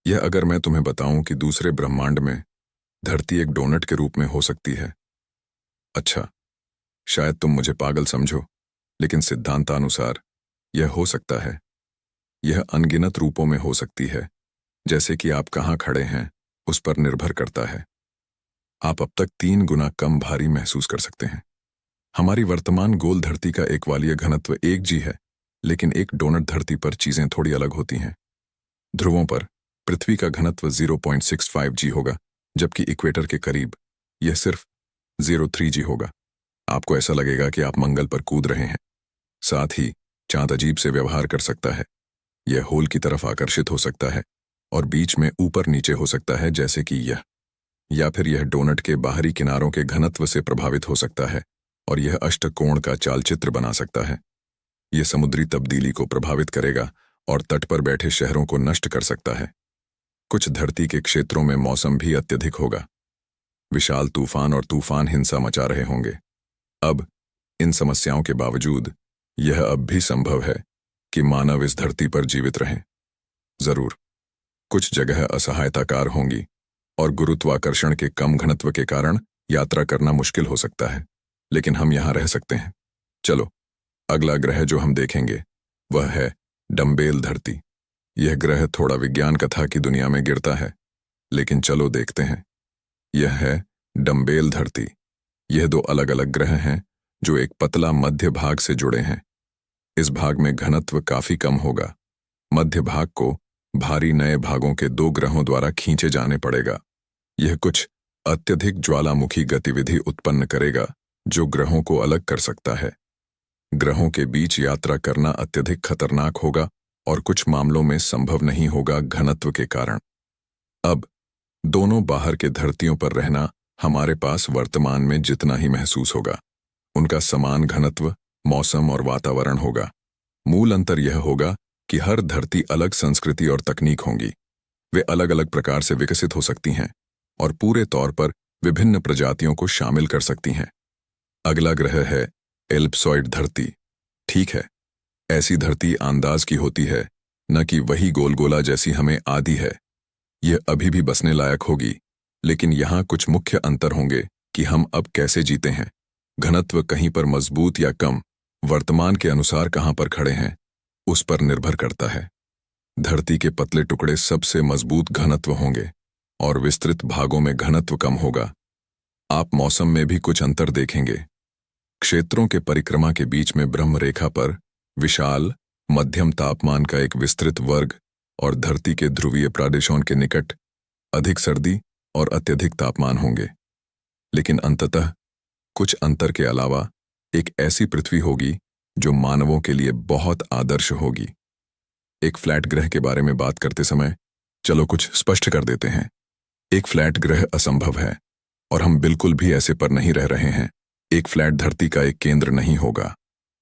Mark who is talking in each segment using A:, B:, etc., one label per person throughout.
A: यह अगर मैं तुम्हें बताऊं कि दूसरे ब्रह्मांड में धरती एक डोनट के रूप में हो सकती है। अच्छा, शायद तुम मुझे पागल समझो, लेकिन सिद्धांतानुसार यह हो सकता है। यह अनगिनत रूपों में हो सकती है। जैसे कि आप कहाँ खड़े हैं उस पर निर्भर करता है। आप अब तक 3 गुना कम भारी महसूस कर सकते हैं। हमारी वर्तमान गोल धरती का एकवालीय घनत्व 1 g है, लेकिन एक डोनट धरती पर चीजें थोड़ी अलग होती हैं। ध्रुवों पर पृथ्वी का घनत्व 0.65 g होगा, जबकि इक्वेटर के करीब यह सिर्फ 0.3 g होगा। आपको ऐसा लगेगा कि आप मंगल पर कूद रहे हैं। साथ ही चांद अजीब से व्यवहार कर सकता है। यह होल की तरफ आकर्षित हो सकता है और बीच में ऊपर नीचे हो सकता है, जैसे कि यह, या फिर यह डोनट के बाहरी किनारों के घनत्व से प्रभावित हो सकता है और यह अष्टकोण का चालचित्र बना सकता है। यह समुद्री तब्दीली को प्रभावित करेगा और तट पर बैठे शहरों को नष्ट कर सकता है। कुछ धरती के क्षेत्रों में मौसम भी अत्यधिक होगा। विशाल तूफान और तूफान हिंसा मचा रहे होंगे। अब इन समस्याओं के बावजूद यह अब भी संभव है कि मानव इस धरती पर जीवित रहें। जरूर कुछ जगह असहायताकार होंगी और गुरुत्वाकर्षण के कम घनत्व के कारण यात्रा करना मुश्किल हो सकता है, लेकिन हम यहां रह सकते हैं। चलो, अगला ग्रह जो हम देखेंगे वह है डम्बेल धरती। यह ग्रह थोड़ा विज्ञान कथा की दुनिया में गिरता है, लेकिन चलो देखते हैं। यह है डम्बेल धरती। यह 2 अलग अलग ग्रह हैं जो एक पतला मध्य भाग से जुड़े हैं। इस भाग में घनत्व काफी कम होगा। मध्य भाग को भारी नए भागों के 2 ग्रहों द्वारा खींचे जाने पड़ेगा। यह कुछ अत्यधिक ज्वालामुखी गतिविधि उत्पन्न करेगा जो ग्रहों को अलग कर सकता है। ग्रहों के बीच यात्रा करना अत्यधिक खतरनाक होगा और कुछ मामलों में संभव नहीं होगा घनत्व के कारण। अब दोनों बाहर के धरतियों पर रहना हमारे पास वर्तमान में जितना ही महसूस होगा। उनका समान घनत्व, मौसम और वातावरण होगा। मूल अंतर यह होगा कि हर धरती अलग संस्कृति और तकनीक होंगी। वे अलग अलग प्रकार से विकसित हो सकती हैं और पूरे तौर पर विभिन्न प्रजातियों को शामिल कर सकती हैं। अगला ग्रह है एलिप्सॉइड धरती। ठीक है, ऐसी धरती अंदाज की होती है, न कि वही गोलगोला जैसी हमें आदी है। यह अभी भी बसने लायक होगी, लेकिन यहाँ कुछ मुख्य अंतर होंगे कि हम अब कैसे जीते हैं। घनत्व कहीं पर मजबूत या कम, वर्तमान के अनुसार कहाँ पर खड़े हैं उस पर निर्भर करता है। धरती के पतले टुकड़े सबसे मजबूत घनत्व होंगे और विस्तृत भागों में घनत्व कम होगा। आप मौसम में भी कुछ अंतर देखेंगे। क्षेत्रों के परिक्रमा के बीच में ब्रह्म रेखा पर विशाल मध्यम तापमान का एक विस्तृत वर्ग और धरती के ध्रुवीय प्रदेशों के निकट अधिक सर्दी और अत्यधिक तापमान होंगे। लेकिन अंततः कुछ अंतर के अलावा एक ऐसी पृथ्वी होगी जो मानवों के लिए बहुत आदर्श होगी। एक फ्लैट ग्रह के बारे में बात करते समय चलो कुछ स्पष्ट कर देते हैं। एक फ्लैट ग्रह असंभव है और हम बिल्कुल भी ऐसे पर नहीं रह रहे हैं। एक फ्लैट धरती का एक केंद्र नहीं होगा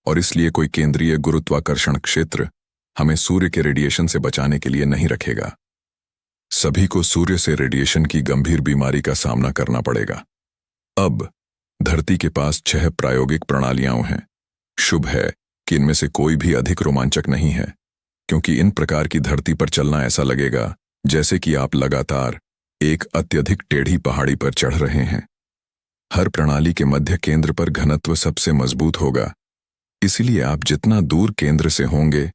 A: और इसलिए कोई केंद्रीय गुरुत्वाकर्षण क्षेत्र हमें सूर्य के रेडिएशन से बचाने के लिए नहीं रखेगा। सभी को सूर्य से रेडिएशन की गंभीर बीमारी का सामना करना पड़ेगा। अब धरती के पास 6 प्रायोगिक प्रणालियां हैं। शुभ है कि इनमें से कोई भी अधिक रोमांचक नहीं है, क्योंकि इन प्रकार की धरती पर चलना ऐसा लगेगा जैसे कि आप लगातार एक अत्यधिक टेढ़ी पहाड़ी पर चढ़ रहे हैं। हर प्रणाली के मध्य केंद्र पर घनत्व सबसे मजबूत होगा, इसलिए आप जितना दूर केंद्र से होंगे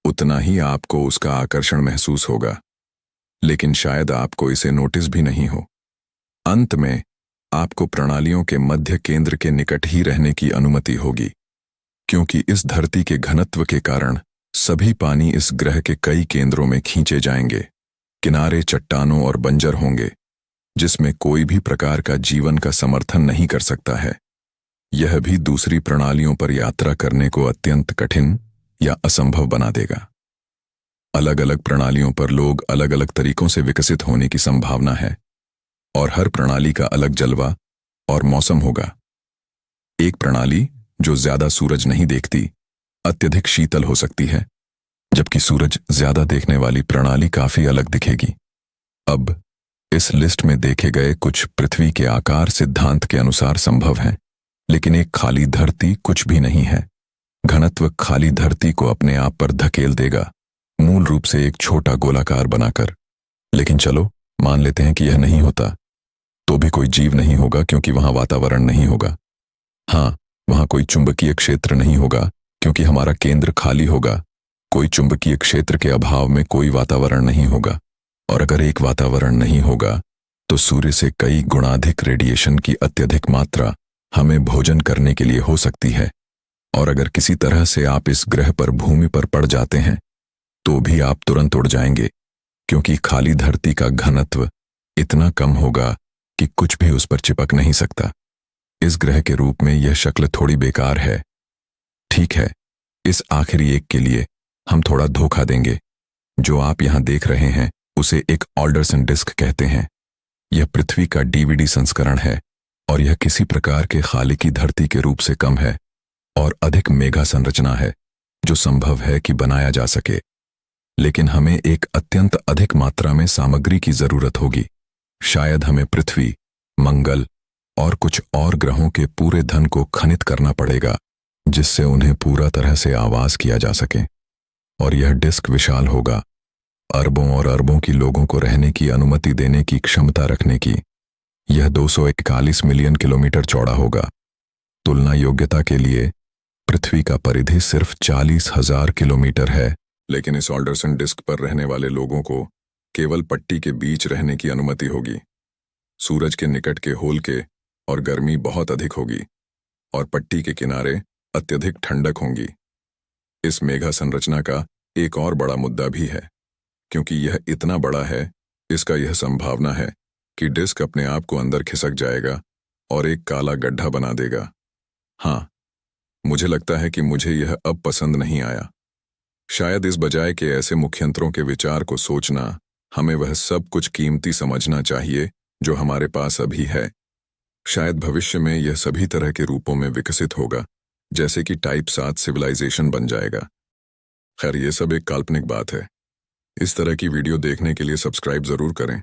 A: उतना ही आपको उसका आकर्षण महसूस होगा, लेकिन शायद आपको इसे नोटिस भी नहीं हो। अंत में आपको प्रणालियों के मध्य केंद्र के निकट ही रहने की अनुमति होगी, क्योंकि इस धरती के घनत्व के कारण सभी पानी इस ग्रह के कई केंद्रों में खींचे जाएंगे। किनारे चट्टानों और बंजर होंगे, जिसमें कोई भी प्रकार का जीवन का समर्थन नहीं कर सकता है। यह भी दूसरी प्रणालियों पर यात्रा करने को अत्यंत कठिन या असंभव बना देगा। अलग अलग प्रणालियों पर लोग अलग अलग तरीकों से विकसित होने की संभावना है और हर प्रणाली का अलग जलवा और मौसम होगा। एक प्रणाली जो ज्यादा सूरज नहीं देखती अत्यधिक शीतल हो सकती है, जबकि सूरज ज्यादा देखने वाली प्रणाली काफी अलग दिखेगी। अब इस लिस्ट में देखे गए कुछ पृथ्वी के आकार सिद्धांत के अनुसार संभव हैं, लेकिन एक खाली धरती कुछ भी नहीं है। घनत्व खाली धरती को अपने आप पर धकेल देगा, मूल रूप से एक छोटा गोलाकार बनाकर। लेकिन चलो मान लेते हैं कि यह नहीं होता, तो भी कोई जीव नहीं होगा क्योंकि वहां वातावरण नहीं होगा। हाँ, वहां कोई चुंबकीय क्षेत्र नहीं होगा क्योंकि हमारा केंद्र खाली होगा। कोई चुंबकीय क्षेत्र के अभाव में कोई वातावरण नहीं होगा, और अगर एक वातावरण नहीं होगा तो सूर्य से कई गुणाधिक रेडिएशन की अत्यधिक मात्रा हमें भोजन करने के लिए हो सकती है। और अगर किसी तरह से आप इस ग्रह पर भूमि पर पड़ जाते हैं तो भी आप तुरंत उड़ जाएंगे, क्योंकि खाली धरती का घनत्व इतना कम होगा कि कुछ भी उस पर चिपक नहीं सकता। इस ग्रह के रूप में यह शक्ल थोड़ी बेकार है। ठीक है, इस आखिरी एक के लिए हम थोड़ा धोखा देंगे। जो आप यहां देख रहे हैं उसे एक ऑल्डरसन डिस्क कहते हैं। यह पृथ्वी का डीवीडी संस्करण है, और यह किसी प्रकार के खालिकी धरती के रूप से कम है और अधिक मेगा संरचना है जो संभव है कि बनाया जा सके। लेकिन हमें एक अत्यंत अधिक मात्रा में सामग्री की जरूरत होगी। शायद हमें पृथ्वी, मंगल और कुछ और ग्रहों के पूरे धन को खनित करना पड़ेगा, जिससे उन्हें पूरा तरह से आवास किया जा सके। और यह डिस्क विशाल होगा, अरबों और अरबों की लोगों को रहने की अनुमति देने की क्षमता रखने की। यह 241 मिलियन किलोमीटर चौड़ा होगा। तुलना योग्यता के लिए पृथ्वी का परिधि सिर्फ 40,000 किलोमीटर है, लेकिन इस ऑल्डरसन डिस्क पर रहने वाले लोगों को केवल पट्टी के बीच रहने की अनुमति होगी। सूरज के निकट के होल और गर्मी बहुत अधिक होगी, और पट्टी के किनारे अत्यधिक ठंडक होंगी। इस मेगा संरचना का एक और बड़ा मुद्दा भी है, क्योंकि यह इतना बड़ा है, इसका यह संभावना है कि डिस्क अपने आप को अंदर खिसक जाएगा और एक काला गड्ढा बना देगा। हाँ, मुझे लगता है कि मुझे यह अब पसंद नहीं आया। शायद इस बजाय के ऐसे मुख्यंतरों के विचार को सोचना, हमें वह सब कुछ कीमती समझना चाहिए जो हमारे पास अभी है। शायद भविष्य में यह सभी तरह के रूपों में विकसित होगा, जैसे कि टाइप 7 सिविलाइजेशन बन जाएगा। खैर, यह सब एक काल्पनिक बात है। इस तरह की वीडियो देखने के लिए सब्सक्राइब जरूर करें।